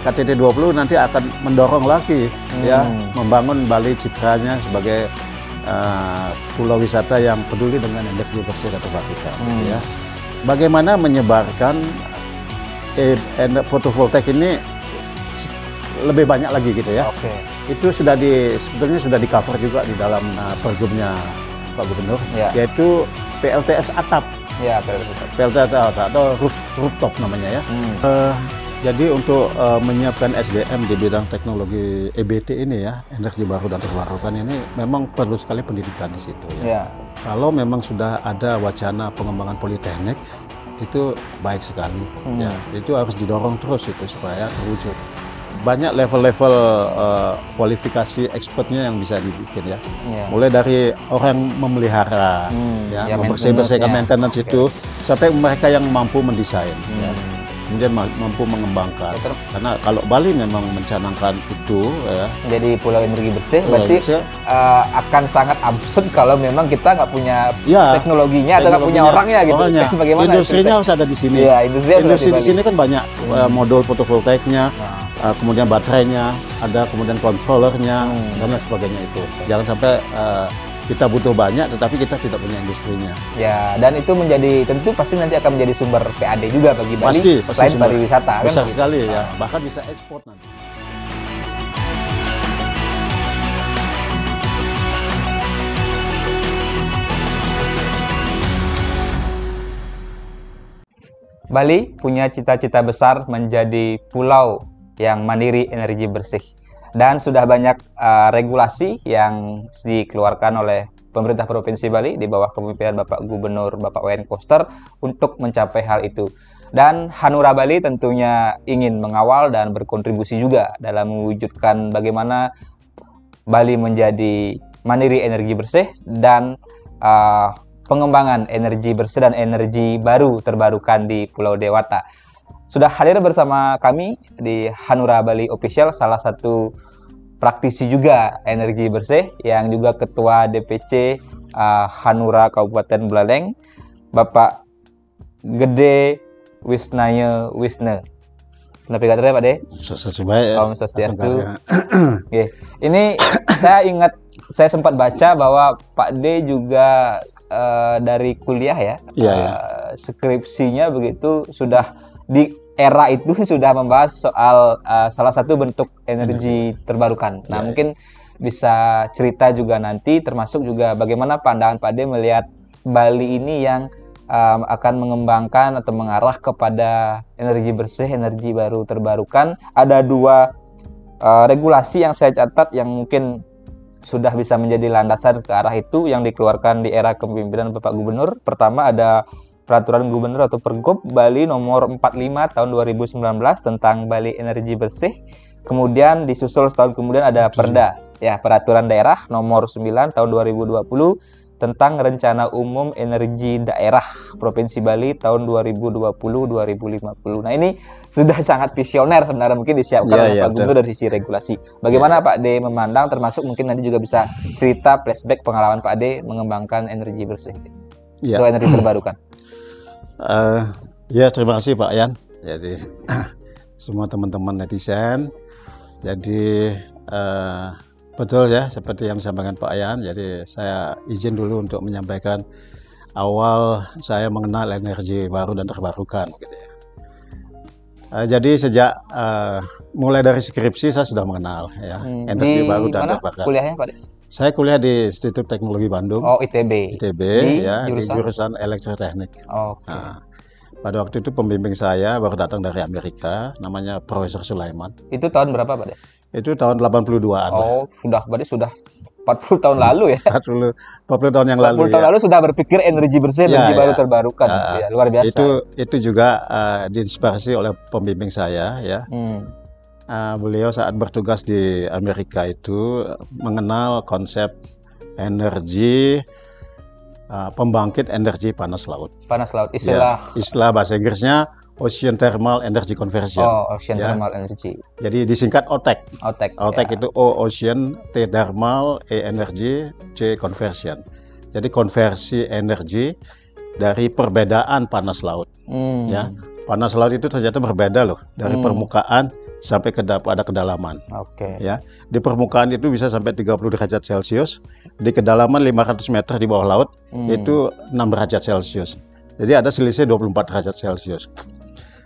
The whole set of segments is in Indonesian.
KTT 20 nanti akan mendorong lagi ya membangun Bali citranya sebagai pulau wisata yang peduli dengan energi bersih dan terbarukan. Gitu ya. Bagaimana menyebarkan fotovoltaik ini lebih banyak lagi gitu ya. Itu sebetulnya sudah di cover juga di dalam pergubnya Pak Gubernur, yaitu PLTS atap. Ya, PLTS atap atau rooftop namanya ya. Jadi untuk menyiapkan SDM di bidang teknologi EBT ini ya, energi baru dan terbarukan ini memang perlu sekali pendidikan di situ ya. Kalau memang sudah ada wacana pengembangan politeknik, itu baik sekali ya. Itu harus didorong terus itu supaya terwujud. Banyak level-level kualifikasi expertnya yang bisa dibikin ya. Mulai dari orang memelihara, ya, membersih-bersihkan maintenance itu, sampai mereka yang mampu mendesain. Kemudian mampu mengembangkan. Karena kalau Bali memang mencanangkan itu ya, menjadi pulau energi bersih, berarti akan sangat absurd kalau memang kita nggak punya teknologinya atau nggak punya orangnya gitu. Bagaimana industrinya harus ada di sini. Industri di sini kan banyak modul fotovoltaiknya, kemudian baterainya, ada kemudian controllernya dan lain sebagainya itu. Jangan sampai kita butuh banyak, tetapi kita tidak punya industrinya. Ya, dan itu tentu pasti nanti akan menjadi sumber PAD juga bagi Bali, selain pariwisata. Besar sekali ya, bahkan bisa ekspor nanti. Bali punya cita-cita besar menjadi pulau yang mandiri energi bersih. Dan sudah banyak regulasi yang dikeluarkan oleh pemerintah Provinsi Bali di bawah kepemimpinan Bapak Gubernur Bapak Wayan Koster untuk mencapai hal itu. Dan Hanura Bali tentunya ingin mengawal dan berkontribusi juga dalam mewujudkan bagaimana Bali menjadi mandiri energi bersih dan pengembangan energi bersih dan energi baru terbarukan di Pulau Dewata. Sudah hadir bersama kami di Hanura Bali Official, salah satu praktisi juga energi bersih yang juga Ketua DPC Hanura Kabupaten Buleleng, Bapak Gede Wisnaya Wisne. Navigatornya Pak De? Om Swastiastu. Ini saya ingat, saya sempat baca bahwa Pak De juga dari kuliah ya, skripsinya begitu sudah di era itu sudah membahas soal salah satu bentuk energi terbarukan. Nah, mungkin bisa cerita juga nanti, termasuk juga bagaimana pandangan Pak De melihat Bali ini yang akan mengembangkan atau mengarah kepada energi bersih, energi baru terbarukan. Ada dua regulasi yang saya catat yang mungkin sudah bisa menjadi landasan ke arah itu yang dikeluarkan di era kepemimpinan Bapak Gubernur. Pertama ada Peraturan Gubernur atau Pergub Bali nomor 45 tahun 2019 tentang Bali Energi Bersih. Kemudian disusul setahun kemudian ada Perda, ya, Peraturan Daerah nomor 9 tahun 2020 tentang Rencana Umum Energi Daerah Provinsi Bali tahun 2020-2050. Nah, ini sudah sangat visioner sebenarnya, mungkin disiapkan oleh Pak Gubernur dari sisi regulasi. Bagaimana Pak De memandang, termasuk mungkin nanti juga bisa cerita flashback pengalaman Pak De mengembangkan energi bersih atau energi terbarukan. Ya, terima kasih Pak Yan. Jadi semua teman-teman netizen, jadi betul ya seperti yang disampaikan Pak Yan. Jadi saya izin dulu untuk menyampaikan awal saya mengenal energi baru dan terbarukan. Gitu ya. Jadi sejak mulai dari skripsi saya sudah mengenal ya energi baru dan terbarukan. Kuliahnya Pak De? Saya kuliah di Institut Teknologi Bandung. Oh, ITB. Di jurusan Elektroteknik. Nah, pada waktu itu pembimbing saya baru datang dari Amerika, namanya Profesor Sulaiman. Itu tahun berapa Pak De? Itu tahun 82-an. Oh, berarti sudah 40 tahun lalu ya? 40 tahun yang lalu. 40 tahun lalu sudah berpikir energi bersih, energi baru terbarukan. Luar biasa. Itu juga diinspirasi oleh pembimbing saya ya. Beliau saat bertugas di Amerika itu mengenal konsep energi pembangkit energi panas laut. Panas laut, istilah bahasa Inggrisnya Ocean Thermal Energy Conversion. Oh, Ocean Thermal Energy. Jadi disingkat OTEC. OTEC itu O Ocean, T Thermal, E Energy, C Conversion. Jadi konversi energi dari perbedaan panas laut. Ya, panas laut itu ternyata berbeda loh dari permukaan sampai pada kedalaman. Ya, di permukaan itu bisa sampai 30 derajat Celcius, di kedalaman 500 meter di bawah laut itu 6 derajat Celcius. Jadi ada selisih 24 derajat Celcius.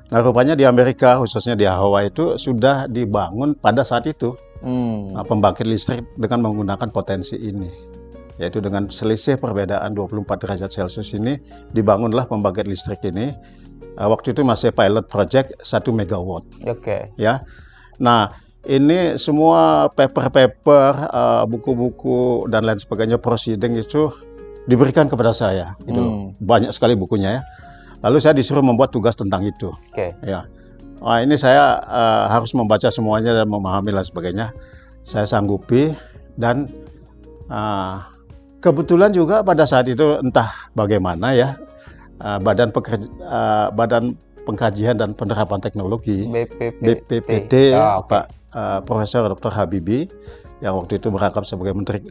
Nah, rupanya di Amerika, khususnya di Hawaii itu sudah dibangun pada saat itu pembangkit listrik dengan menggunakan potensi ini. Yaitu dengan selisih perbedaan 24 derajat Celcius ini dibangunlah pembangkit listrik ini. Waktu itu masih pilot project 1 megawatt. Ya. Nah, ini semua paper-paper, buku-buku dan lain sebagainya, proceeding itu diberikan kepada saya. Itu banyak sekali bukunya ya. Lalu saya disuruh membuat tugas tentang itu. Ya. Wah, ini saya harus membaca semuanya dan memahami dan sebagainya. Saya sanggupi dan kebetulan juga pada saat itu entah bagaimana ya, Badan Pengkajian dan Penerapan Teknologi BPPT Pak Profesor Dr. Habibie yang waktu itu merangkap sebagai Menteri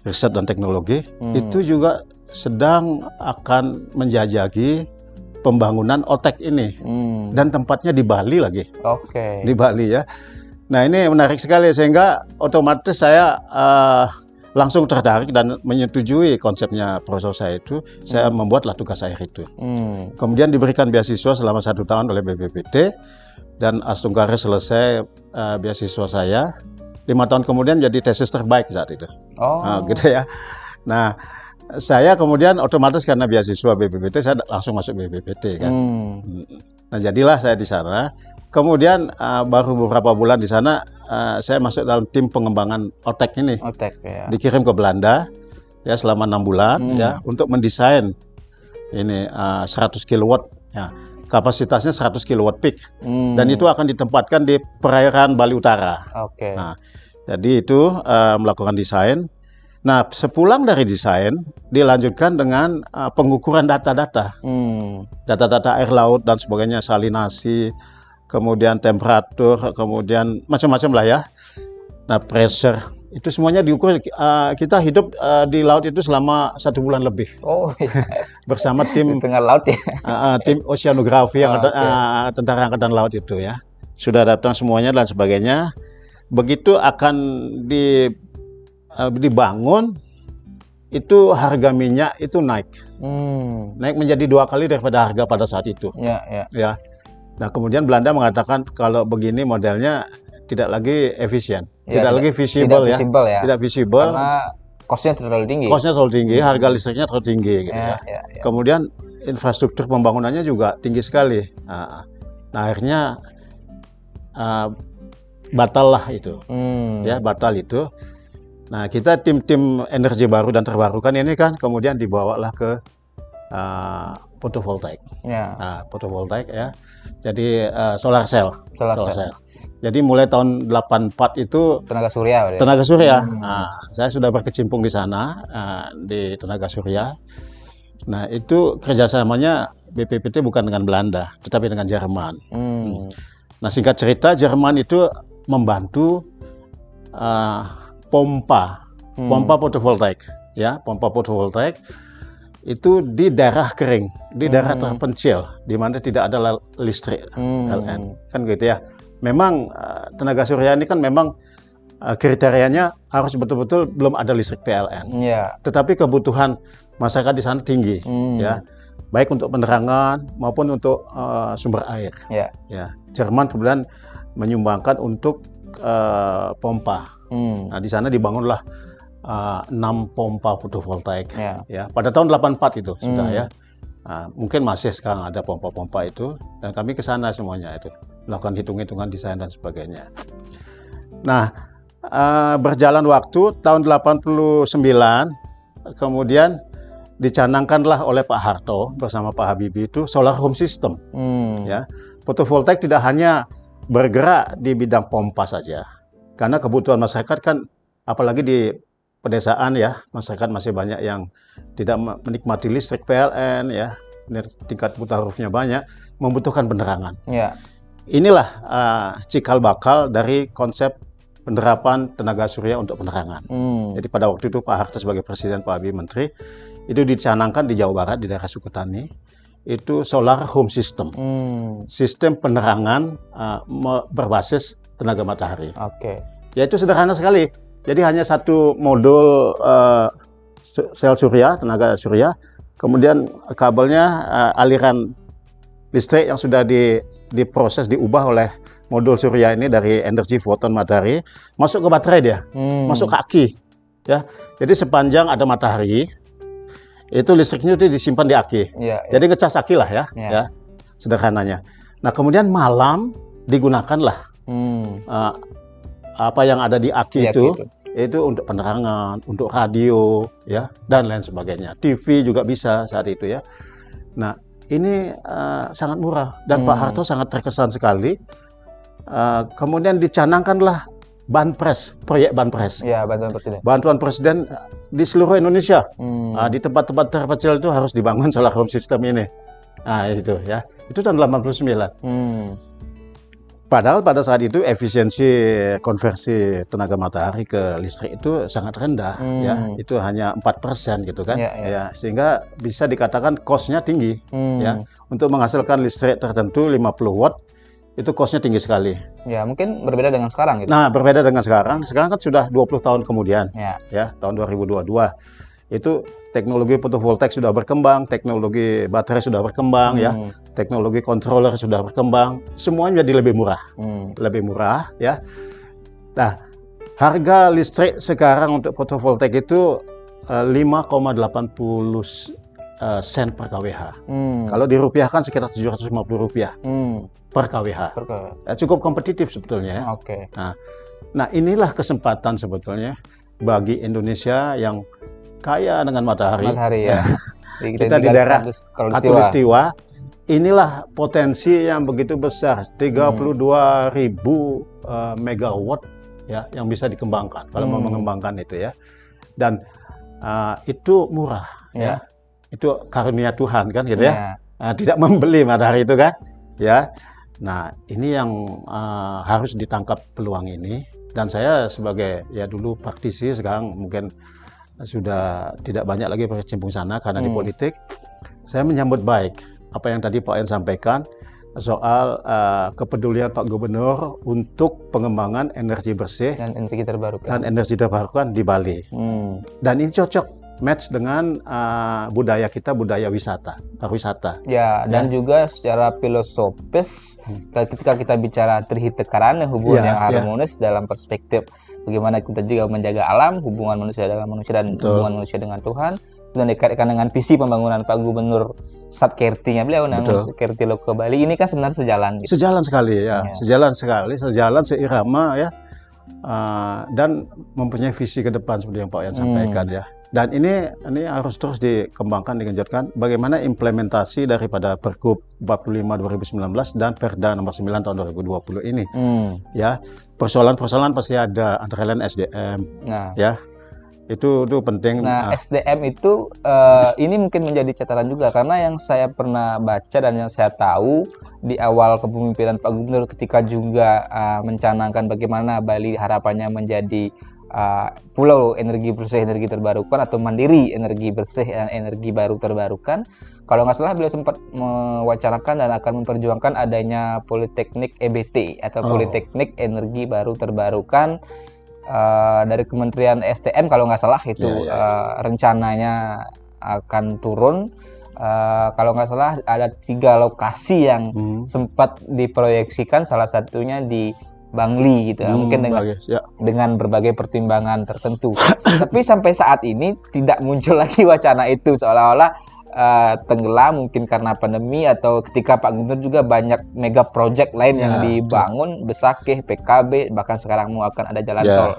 Riset dan Teknologi itu juga sedang akan menjajaki pembangunan OTEK ini dan tempatnya di Bali lagi. Di Bali ya. Nah, ini menarik sekali sehingga otomatis saya langsung tertarik dan menyetujui konsepnya profesor saya itu. Saya membuatlah tugas akhir itu. Kemudian diberikan beasiswa selama 1 tahun oleh BPPT dan astungkara selesai beasiswa saya. 5 tahun kemudian jadi tesis terbaik saat itu. Gitu ya. Nah, saya kemudian otomatis karena beasiswa BPPT saya langsung masuk BPPT kan. Nah, jadilah saya di sana. Kemudian baru beberapa bulan di sana saya masuk dalam tim pengembangan OTEK ini. Ya. Dikirim ke Belanda ya selama 6 bulan ya untuk mendesain ini 100 kilowatt ya. Kapasitasnya 100 kilowatt peak dan itu akan ditempatkan di perairan Bali Utara. Nah, jadi itu melakukan desain. Nah, sepulang dari desain dilanjutkan dengan pengukuran data-data, data-data air laut dan sebagainya, salinasi, kemudian temperatur, kemudian macam-macam lah ya. Nah, pressure itu semuanya diukur. Kita hidup di laut itu selama 1 bulan lebih. Bersama tim di tengah laut ya. Tim oceanografi yang Tentara Angkatan Laut itu ya. Sudah datang semuanya dan sebagainya. Begitu akan dibangun, itu harga minyak itu naik. Naik menjadi 2 kali daripada harga pada saat itu. Ya. Nah, kemudian Belanda mengatakan kalau begini modelnya tidak lagi efisien, tidak lagi visible ya. Tidak visible. Karena cost-nya terlalu tinggi. Cost-nya terlalu tinggi, harga listriknya terlalu tinggi gitu ya. Kemudian infrastruktur pembangunannya juga tinggi sekali. Nah, akhirnya batal lah itu. Ya, batal itu. Nah, kita tim-tim energi baru dan terbarukan ini kan kemudian dibawalah ke fotovoltaik. Nah, fotovoltaik ya. Jadi solar cell. Jadi mulai tahun 84 itu tenaga surya. Tenaga surya. Nah, saya sudah berkecimpung di sana di tenaga surya. Nah, itu kerjasamanya BPPT bukan dengan Belanda, tetapi dengan Jerman. Nah, singkat cerita Jerman itu membantu pompa fotovoltaik, ya, pompa fotovoltaik itu di daerah kering, di daerah terpencil, di mana tidak ada listrik PLN, kan gitu ya. Memang tenaga surya ini kan memang kriterianya harus betul-betul belum ada listrik PLN. Tetapi kebutuhan masyarakat di sana tinggi, ya, baik untuk penerangan maupun untuk sumber air. Ya, Jerman kemudian menyumbangkan untuk pompa. Nah, di sana dibangunlah 6 pompa fotovoltaik. Ya, pada tahun 84 itu sudah ya. Nah, mungkin masih sekarang ada pompa-pompa itu dan kami ke sana semuanya itu melakukan hitung-hitungan desain dan sebagainya. Nah, berjalan waktu tahun 89 kemudian dicanangkanlah oleh Pak Harto bersama Pak Habibie itu solar home system. Ya, fotovoltaik tidak hanya bergerak di bidang pompa saja, karena kebutuhan masyarakat kan, apalagi di pedesaan ya, masyarakat masih banyak yang tidak menikmati listrik PLN ya, tingkat buta hurufnya banyak, membutuhkan penerangan. Inilah cikal bakal dari konsep penerapan tenaga surya untuk penerangan. Jadi pada waktu itu Pak Harto sebagai Presiden, Pak Habibie Menteri, itu dicanangkan di Jawa Barat, di daerah Sukatani. itu solar home system, sistem penerangan berbasis tenaga matahari. Ya itu sederhana sekali. Jadi hanya satu modul sel surya, tenaga surya, kemudian kabelnya aliran listrik yang sudah diproses, diubah oleh modul surya ini dari energi foton matahari, masuk ke baterai dia, masuk ke aki. Ya, jadi sepanjang ada matahari, itu listriknya itu disimpan di aki. Jadi ngecas aki lah ya, sederhananya. Nah kemudian malam digunakanlah apa yang ada di aki itu untuk penerangan, untuk radio, ya, dan lain sebagainya. TV juga bisa saat itu ya. Nah ini sangat murah dan Pak Harto sangat terkesan sekali. Kemudian dicanangkanlah Banpres, proyek Banpres. Ya, bantuan presiden. Bantuan presiden di seluruh Indonesia. Di tempat-tempat terpencil itu harus dibangun solar home system ini. Nah itu ya, itu tahun 89. Padahal pada saat itu efisiensi konversi tenaga matahari ke listrik itu sangat rendah, ya, itu hanya 4% gitu kan, ya, sehingga bisa dikatakan cost-nya tinggi, ya, untuk menghasilkan listrik tertentu 50 watt itu cost-nya tinggi sekali. Ya, mungkin berbeda dengan sekarang gitu. Nah, berbeda dengan sekarang kan sudah 20 tahun kemudian, ya, tahun 2022, itu teknologi fotovoltaik sudah berkembang, teknologi baterai sudah berkembang, ya, teknologi controller sudah berkembang, semuanya jadi lebih murah, ya. Nah, harga listrik sekarang untuk fotovoltaik itu 5,80 sen per kWh. Kalau dirupiahkan sekitar 750 rupiah per kWh. Cukup kompetitif sebetulnya. Ya. Nah, inilah kesempatan sebetulnya bagi Indonesia yang kaya dengan matahari ya. Kita di daerah Khatulistiwa, inilah potensi yang begitu besar, 32.000 megawatt ya yang bisa dikembangkan kalau mau mengembangkan itu ya. Dan itu murah ya. Itu karunia Tuhan kan gitu ya. Tidak membeli matahari itu kan ya. Nah, ini yang harus ditangkap peluang ini, dan saya sebagai ya dulu praktisi, sekarang mungkin sudah tidak banyak lagi berkecimpung sana karena di politik. Saya menyambut baik apa yang tadi Pak En sampaikan soal kepedulian Pak Gubernur untuk pengembangan energi bersih dan energi terbarukan di Bali. Dan ini cocok match dengan budaya kita, budaya pariwisata. Ya, dan juga secara filosofis ketika kita bicara trihita karana, hubungan yang harmonis dalam perspektif bagaimana kita juga menjaga alam, hubungan manusia dengan manusia dan hubungan manusia dengan Tuhan, dan dikaitkan dengan visi pembangunan Pak Gubernur Satkertinya beliau Kerti Loko Bali, ini kan sebenarnya sejalan gitu. Sejalan sekali ya, sejalan seirama ya, dan mempunyai visi ke depan seperti yang Pak Yan sampaikan ya. Dan ini harus terus dikembangkan, digenjotkan bagaimana implementasi daripada Pergub 45 2019 dan Perda nomor 9 tahun 2020 ini. Ya, persoalan-persoalan pasti ada, antara lain SDM. Ya. Itu penting. Nah, SDM itu ini mungkin menjadi catatan juga, karena yang saya pernah baca dan yang saya tahu di awal kepemimpinan Pak Gubernur ketika juga mencanangkan bagaimana Bali harapannya menjadi pulau energi bersih, energi terbarukan, atau mandiri energi bersih dan energi baru terbarukan. Kalau nggak salah beliau sempat mewacanakan dan akan memperjuangkan adanya Politeknik EBT atau Politeknik Energi Baru Terbarukan dari Kementerian SDM kalau nggak salah itu rencananya akan turun. Kalau nggak salah ada 3 lokasi yang sempat diproyeksikan, salah satunya di Bangli gitu, mungkin dengan berbagai pertimbangan tertentu. Tapi sampai saat ini tidak muncul lagi wacana itu, seolah-olah tenggelam, mungkin karena pandemi atau ketika Pak Gubernur juga banyak mega project lain yang dibangun, Besakeh, PKB, bahkan sekarang mau akan ada jalan tol.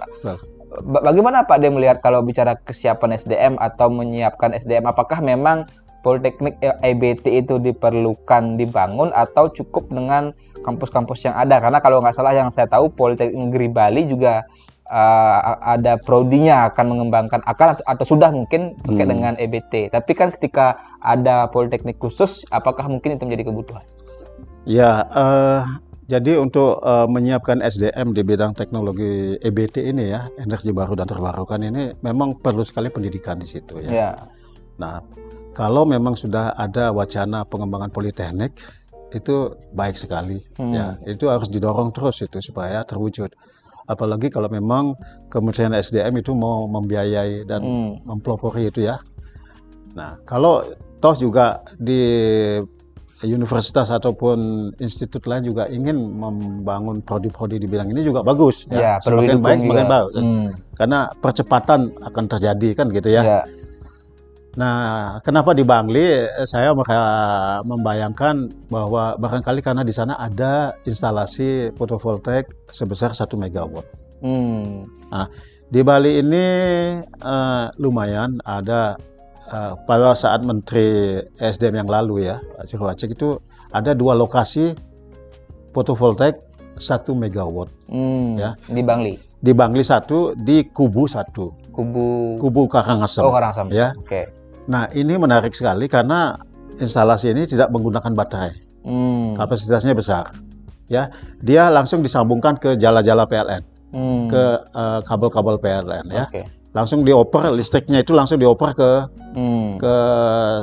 Bagaimana Pak dia melihat kalau bicara kesiapan SDM atau menyiapkan SDM, apakah memang Politeknik EBT itu diperlukan dibangun atau cukup dengan kampus-kampus yang ada? Karena kalau nggak salah yang saya tahu Politeknik Negeri Bali juga ada prodinya akan mengembangkan atau sudah mungkin terkait dengan EBT. Tapi kan ketika ada politeknik khusus, apakah mungkin itu menjadi kebutuhan? Ya, jadi untuk menyiapkan SDM di bidang teknologi EBT ini ya, energi baru dan terbarukan ini memang perlu sekali pendidikan di situ ya. Nah, kalau memang sudah ada wacana pengembangan politeknik, itu baik sekali. Ya, itu harus didorong terus itu supaya terwujud. Apalagi kalau memang Kementerian SDM itu mau membiayai dan mempelopori itu ya. Nah, kalau toh juga di universitas ataupun institut lain juga ingin membangun prodi-prodi di bidang ini juga bagus ya. Semakin baik semakin bagus. Karena percepatan akan terjadi kan gitu ya. Nah, kenapa di Bangli? Saya membayangkan bahwa barangkali karena di sana ada instalasi fotovoltaik sebesar 1 megawatt. Nah, di Bali ini lumayan ada. Pada saat Menteri SDM yang lalu ya, Pak Cirwacik, itu ada 2 lokasi fotovoltaik 1 megawatt. Ya. Di Bangli? Di Bangli 1, di Kubu 1. Kubu Karangasem. Oh, Karangasem. Ya. Oke. Nah, ini menarik sekali karena instalasi ini tidak menggunakan baterai. Kapasitasnya besar. Ya, dia langsung disambungkan ke jala-jala PLN, ke kabel-kabel PLN ya. Langsung dioper, listriknya itu langsung dioper ke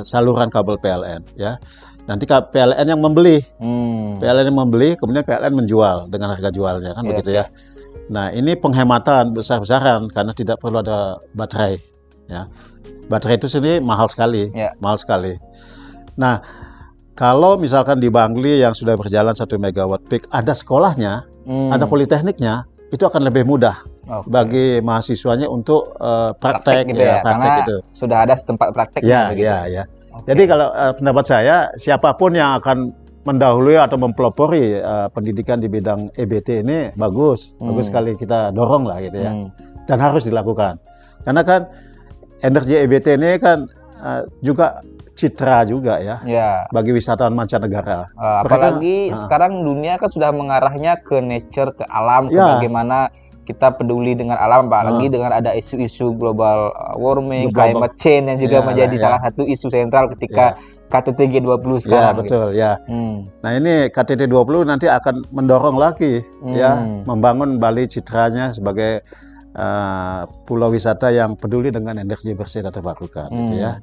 saluran kabel PLN ya. Nanti PLN yang membeli, PLN yang membeli, kemudian PLN menjual dengan harga jualnya kan begitu ya. Nah, ini penghematan besar-besaran karena tidak perlu ada baterai ya. Baterai itu sendiri mahal sekali, mahal sekali. Nah, kalau misalkan di Bangli yang sudah berjalan 1 megawatt peak ada sekolahnya, ada politekniknya, itu akan lebih mudah bagi mahasiswanya untuk praktek gitu ya, praktek karena itu. Sudah ada setempat praktek. Ya. Jadi kalau pendapat saya, siapapun yang akan mendahului atau mempelopori pendidikan di bidang EBT ini bagus sekali, kita dorong lah gitu ya. Dan harus dilakukan. Karena kan energi EBT ini kan juga citra juga ya, bagi wisatawan mancanegara. Apalagi sekarang dunia kan sudah mengarahnya ke nature, ke alam, ke bagaimana kita peduli dengan alam, apalagi dengan ada isu-isu global warming, climate change yang juga menjadi salah satu isu sentral ketika KTT G20 sekarang. Betul ya. Nah, ini KTT 20 nanti akan mendorong lagi ya, membangun Bali citranya sebagai pulau wisata yang peduli dengan energi bersih dan terbarukan gitu ya.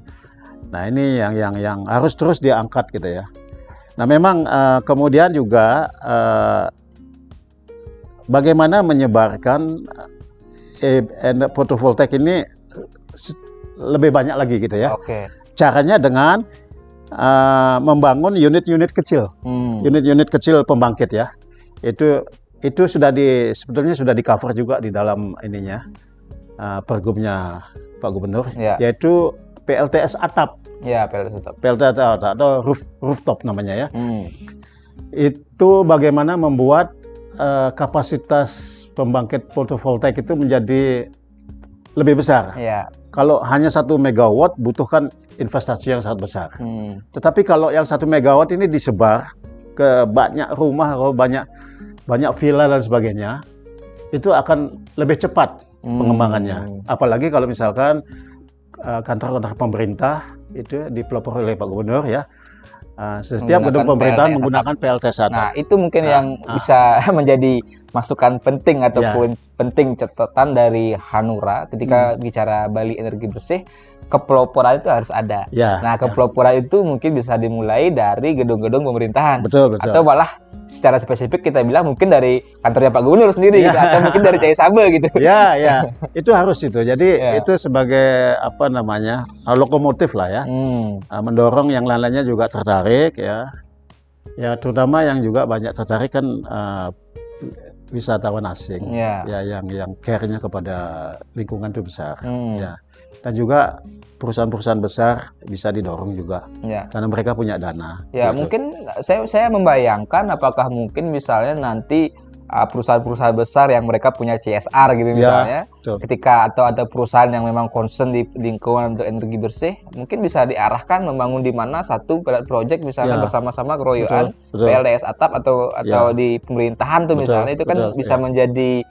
Nah, ini yang harus terus diangkat gitu ya. Nah, memang kemudian juga bagaimana menyebarkan fotovoltaik ini lebih banyak lagi gitu ya. Caranya dengan membangun unit-unit kecil, unit-unit kecil pembangkit ya. Itu sebetulnya sudah di cover juga di dalam ininya pergubnya Pak Gubernur, yaitu PLTS atap. PLTS atap atau rooftop namanya ya. Itu bagaimana membuat kapasitas pembangkit fotovoltaik itu menjadi lebih besar. Kalau hanya 1 megawatt butuhkan investasi yang sangat besar. Tetapi kalau yang 1 megawatt ini disebar ke banyak rumah atau banyak villa dan sebagainya, itu akan lebih cepat pengembangannya. Apalagi kalau misalkan kantor-kantor pemerintah itu dipelopori oleh Pak Gubernur ya. Setiap gedung pemerintahan menggunakan PLTS atap. Nah, itu mungkin yang bisa menjadi masukan penting ataupun penting catatan dari Hanura ketika bicara Bali energi bersih. Kepeloporan itu harus ada. Nah, kepeloporan itu mungkin bisa dimulai dari gedung-gedung pemerintahan. Betul. Atau malah secara spesifik kita bilang mungkin dari kantornya Pak Gubernur sendiri gitu, atau mungkin dari Caisabe gitu. Itu harus itu. Jadi itu sebagai apa namanya, lokomotif lah ya. Mendorong yang lain-lainnya juga tertarik ya. Ya, terutama yang juga banyak tertarik kan wisatawan asing. Ya, yang care-nya kepada lingkungan itu besar. Ya. Dan juga perusahaan-perusahaan besar bisa didorong juga karena mereka punya dana. Gitu. Mungkin saya membayangkan apakah mungkin misalnya nanti perusahaan-perusahaan besar yang mereka punya CSR gitu misalnya, ketika atau ada perusahaan yang memang concern di lingkungan untuk energi bersih, mungkin bisa diarahkan membangun di mana satu project misalnya bersama-sama keroyokan PLTS atap atau di pemerintahan tuh misalnya, itu kan bisa menjadi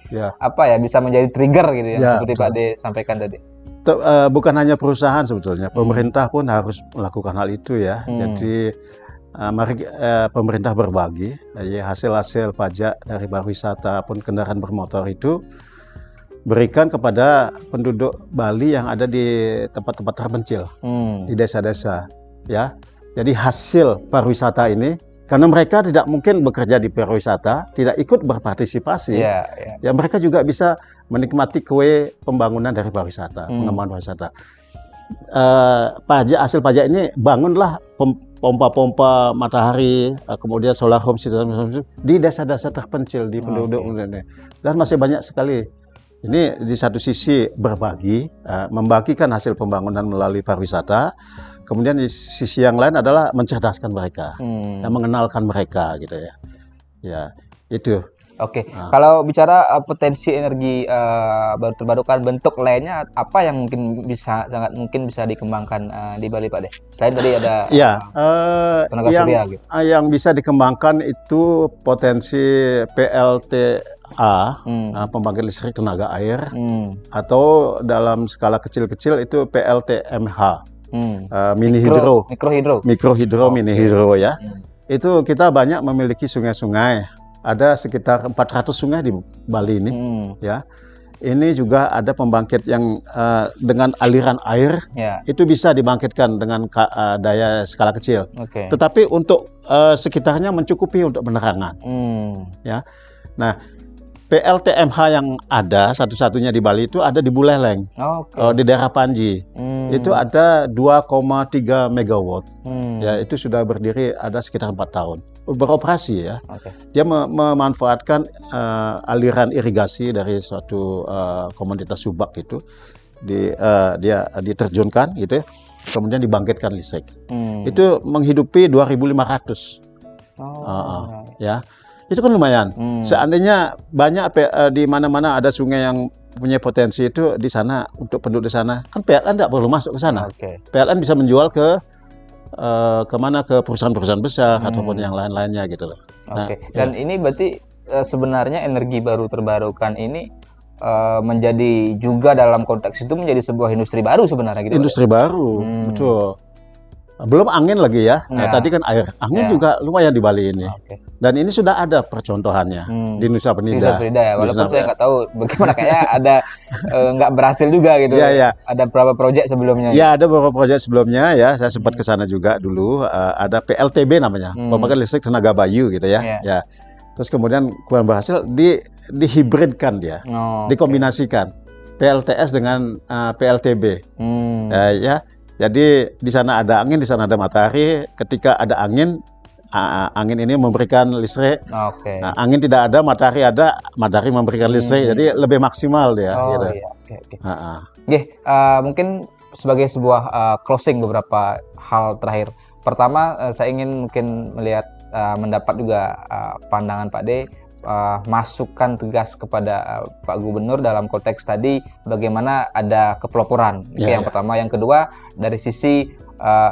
bisa menjadi trigger gitu ya, seperti Pak De sampaikan tadi. Bukan hanya perusahaan sebetulnya, pemerintah pun harus melakukan hal itu ya. Jadi mari pemerintah berbagi hasil-hasil pajak dari pariwisata pun kendaraan bermotor itu berikan kepada penduduk Bali yang ada di tempat-tempat terpencil, di desa-desa, ya. Jadi hasil pariwisata ini, karena mereka tidak mungkin bekerja di pariwisata, tidak ikut berpartisipasi, ya mereka juga bisa menikmati kue pembangunan dari pariwisata, pengembangan pariwisata. Hasil pajak ini bangunlah pompa-pompa matahari, kemudian solar home system di desa-desa terpencil di penduduk, dan masih banyak sekali. Ini di satu sisi berbagi, membagikan hasil pembangunan melalui pariwisata, kemudian di sisi yang lain adalah mencerdaskan mereka dan mengenalkan mereka, gitu ya. Ya, itu. Oke, kalau bicara potensi energi baru terbarukan, bentuk lainnya apa yang sangat mungkin bisa dikembangkan di Bali, Pak De? Selain tadi ada tenaga surya gitu. Yang bisa dikembangkan itu potensi PLTA, pembangkit listrik tenaga air, atau dalam skala kecil-kecil itu PLTMH, mini hidro, mikro hidro, mini hidro, ya. Itu kita banyak memiliki sungai-sungai. Ada sekitar 400 sungai di Bali ini, ya. Ini juga ada pembangkit yang dengan aliran air, itu bisa dibangkitkan dengan daya skala kecil. Tetapi untuk sekitarnya mencukupi untuk penerangan, ya. Nah, PLTMH yang ada satu-satunya di Bali itu ada di Buleleng, di daerah Panji. Itu ada 2,3 megawatt, ya. Itu sudah berdiri ada sekitar 4 tahun. Beroperasi, ya. Dia memanfaatkan aliran irigasi dari suatu komoditas subak itu, dia diterjunkan gitu, kemudian dibangkitkan listrik. Itu menghidupi 2.500, ya. Itu kan lumayan. Seandainya banyak di mana-mana ada sungai yang punya potensi itu di sana, untuk penduduk di sana, kan PLN tidak perlu masuk ke sana. PLN bisa menjual kemana, ke perusahaan-perusahaan besar ataupun yang lain-lainnya, gitu loh. Dan ini berarti sebenarnya energi baru terbarukan ini menjadi juga dalam konteks itu menjadi sebuah industri baru sebenarnya, gitu. Industri baru, betul. Belum angin lagi, ya. Nah, tadi kan air, angin juga lumayan di Bali ini. Dan ini sudah ada percontohannya di Nusa Penida. Ya. Walaupun saya nggak tahu bagaimana, kayaknya ada nggak berhasil juga gitu. Ada beberapa proyek sebelumnya. Ya, ada beberapa proyek sebelumnya, ya. Saya sempat ke sana juga dulu. Ada PLTB namanya, pembangkit listrik tenaga bayu, gitu ya. Ya. Terus kemudian kurang berhasil, dihibridkan dia, dikombinasikan PLTS dengan PLTB, ya. Jadi di sana ada angin, di sana ada matahari. Ketika ada angin, angin ini memberikan listrik. Angin tidak ada, matahari memberikan listrik. Jadi lebih maksimal dia. Gitu. Mungkin sebagai sebuah closing beberapa hal terakhir. Pertama, saya ingin mungkin mendapat juga pandangan Pak De, masukan tegas kepada Pak Gubernur dalam konteks tadi bagaimana ada kepeloporan. Yang pertama, yang kedua dari sisi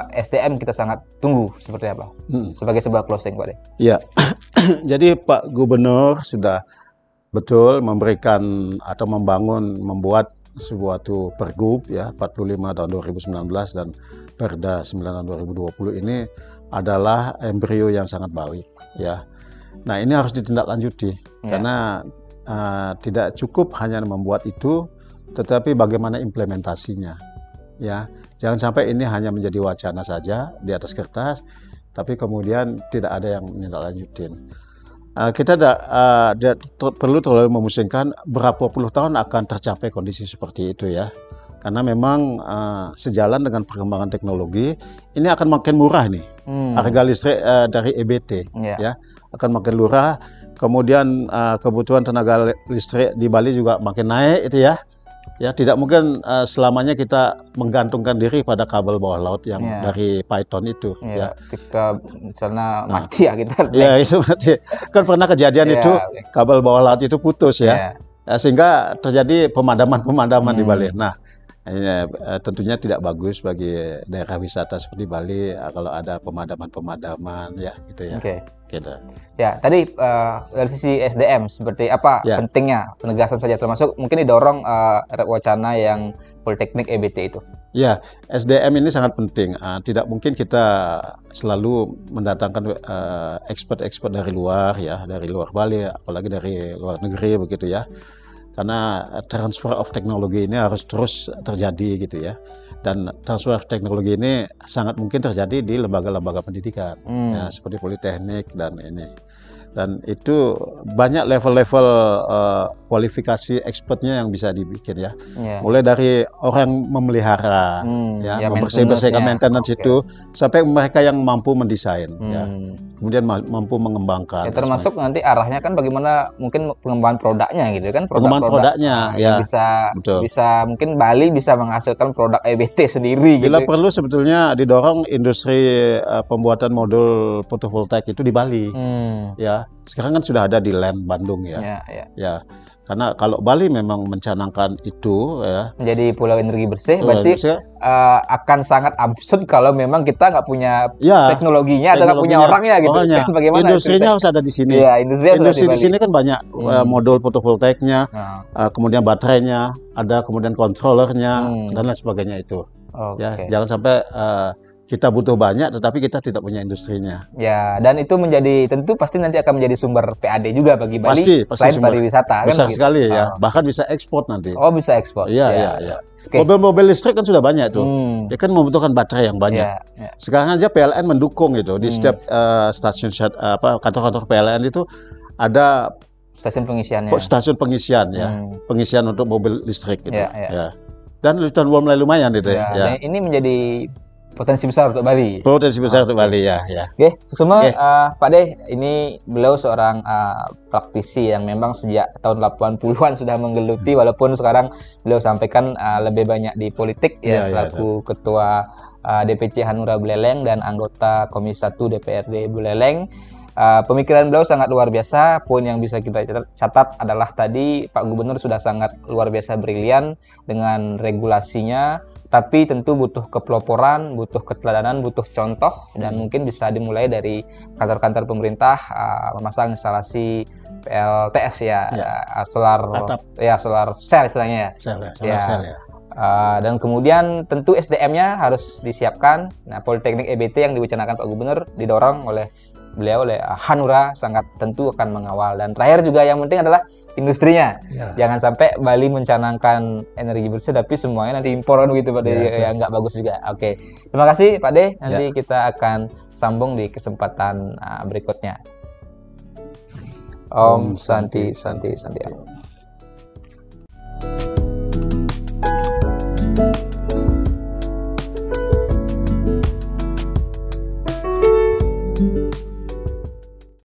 SDM kita sangat tunggu seperti apa sebagai sebuah closing, Pak De. Ya, jadi Pak Gubernur sudah betul memberikan atau membuat sebuah Pergub, ya, 45 tahun 2019 dan Perda 9 tahun 2020 ini adalah embrio yang sangat baik, ya. Nah, ini harus ditindaklanjuti, karena tidak cukup hanya membuat itu, tetapi bagaimana implementasinya, ya. Jangan sampai ini hanya menjadi wacana saja di atas kertas, tapi kemudian tidak ada yang menindaklanjutin. Kita perlu terlalu memusingkan berapa puluh tahun akan tercapai kondisi seperti itu, ya. Karena memang sejalan dengan perkembangan teknologi, ini akan makin murah nih. Harga listrik dari EBT, ya, akan makin murah. Kemudian kebutuhan tenaga listrik di Bali juga makin naik, itu ya. Ya, tidak mungkin selamanya kita menggantungkan diri pada kabel bawah laut yang dari Python itu. Ya. Ketika misalnya mati, ya kita. Ya, itu mati. Kan pernah kejadian itu kabel bawah laut itu putus, ya. Sehingga terjadi pemadaman di Bali. Nah, ini tentunya tidak bagus bagi daerah wisata seperti Bali kalau ada pemadaman-pemadaman, ya, gitu ya. Gitu. Ya, tadi dari sisi SDM seperti apa pentingnya penegasan saja, termasuk mungkin didorong wacana yang Politeknik EBT itu. Ya, SDM ini sangat penting. Tidak mungkin kita selalu mendatangkan expert dari luar, ya, dari luar Bali, apalagi dari luar negeri, begitu ya. karena transfer of teknologi ini harus terus terjadi gitu ya. Dan transfer of teknologi ini sangat mungkin terjadi di lembaga-lembaga pendidikan, ya, seperti politeknik dan ini. Dan itu banyak level-level kualifikasi expertnya yang bisa dibikin ya. Mulai dari orang memelihara, ya membersih-bersihkan maintenance itu, sampai mereka yang mampu mendesain, ya. Kemudian mampu mengembangkan. Ya, termasuk nanti arahnya kan bagaimana mungkin pengembangan produknya gitu kan, pengembangan produknya, ya. Bisa mungkin Bali bisa menghasilkan produk EBT sendiri. Bila gitu. perlu sebetulnya didorong industri pembuatan modul fotovoltaik itu di Bali, ya. Sekarang kan sudah ada di LAN Bandung ya. Ya. Karena kalau Bali memang mencanangkan itu ya menjadi pulau energi bersih, berarti akan sangat absurd kalau memang kita nggak punya teknologinya atau nggak punya orangnya gitu. Bagaimana industrinya harus ada di sini. Ya, industri di sini kan banyak modul fotovoltaiknya, kemudian baterainya, ada kemudian controllernya dan lain sebagainya itu. Ya, jangan sampai kita butuh banyak tetapi kita tidak punya industrinya. Ya, dan itu tentu pasti nanti akan menjadi sumber PAD juga bagi Bali selain pariwisata. Besar kan, sekali ya, bahkan bisa ekspor nanti. Oh, bisa ekspor. Iya. Mobil-mobil listrik kan sudah banyak tuh. Ya kan membutuhkan baterai yang banyak. Sekarang aja PLN mendukung itu di setiap stasiun kantor-kantor PLN itu ada stasiun pengisiannya. Stasiun pengisian ya. Pengisian untuk mobil listrik gitu. Ya. Dan mulai lumayan itu ya. Ini menjadi potensi besar untuk Bali. Potensi besar untuk Bali ya. Oke, semua Pak De, ini beliau seorang praktisi yang memang sejak tahun 80-an sudah menggeluti, walaupun sekarang beliau sampaikan lebih banyak di politik selaku ketua DPC Hanura Buleleng dan anggota Komisi 1 DPRD Buleleng. Pemikiran beliau sangat luar biasa. Poin yang bisa kita catat adalah tadi Pak Gubernur sudah sangat luar biasa brilian dengan regulasinya, tapi tentu butuh kepeloporan, butuh keteladanan, butuh contoh, dan mungkin bisa dimulai dari kantor-kantor pemerintah memasang instalasi PLTS solar cell istilahnya dan kemudian tentu SDM-nya harus disiapkan. Nah, Politeknik EBT yang diwacanakan Pak Gubernur didorong oleh beliau, oleh Hanura, sangat tentu akan mengawal. Dan terakhir juga yang penting adalah industrinya. Jangan sampai Bali mencanangkan energi bersih tapi semuanya nanti impor gitu Pak De, yang nggak bagus juga. Oke. Terima kasih Pak De. Nanti kita akan sambung di kesempatan berikutnya. Om Santi Santi Santi.